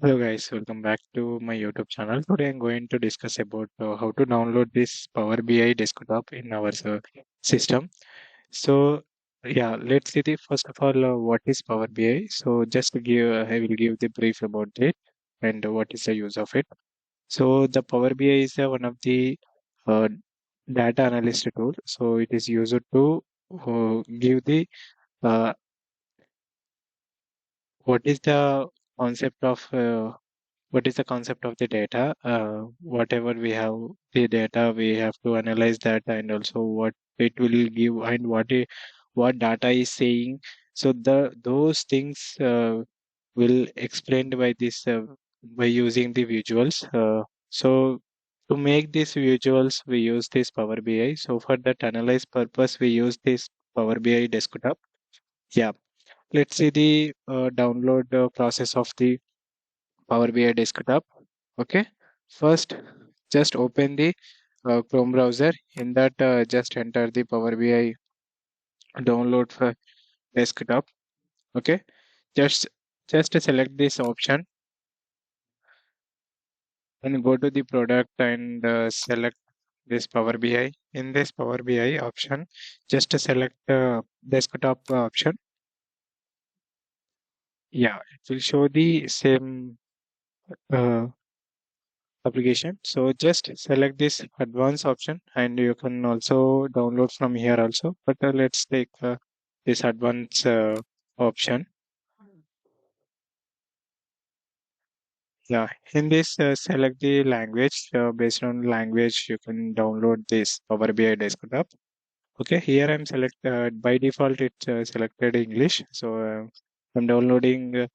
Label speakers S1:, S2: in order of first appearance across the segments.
S1: Hello guys, welcome back to my YouTube channel. Today I'm going to discuss about how to download this Power BI desktop in our system. So yeah, let's see the first of all what is Power BI. So just to give, I will give the brief about it and what is the use of it. So the Power BI is one of the uh, data analyst tool. So it is used to give the uh, what is the concept of what is the concept of the data. Whatever we have the data, we have to analyze that, and also what it will give and what data is saying. So those things will explained by this by using the visuals. So to make these visuals, we use this Power BI. So for that analyze purpose, we use this Power BI desktop. Yeah, let's see the download process of the Power BI desktop. Okay, first just open the Chrome browser. In that, just enter the Power BI download for desktop. Okay, just select this option and go to the product and select this Power BI. In this Power BI option, just select desktop option. Yeah, it will show the same uh, application. So just select this advanced option and you can also download from here also. But let's take this advanced option. Yeah, in this select the language. Based on language, you can download this Power BI desktop. Okay, here I'm select by default it's selected English. So I'm downloading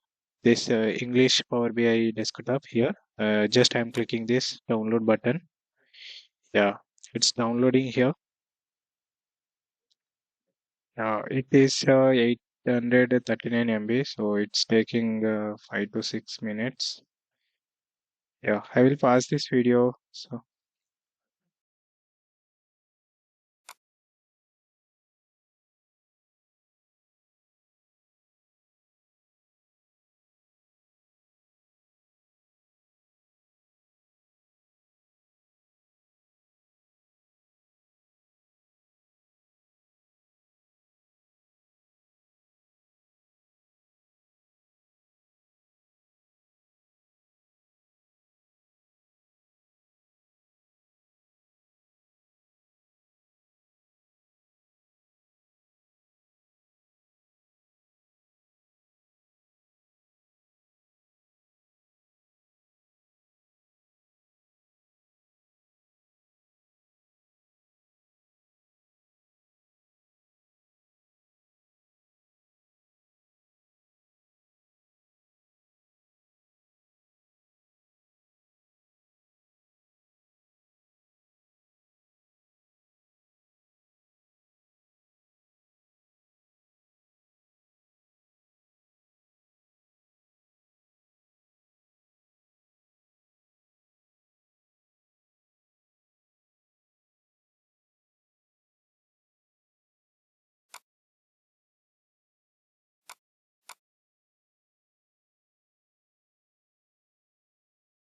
S1: this English Power BI desktop here. Just I'm clicking this download button. Yeah, it's downloading here. It is 839 MB, so it's taking 5 to 6 minutes. Yeah, I will pause this video. So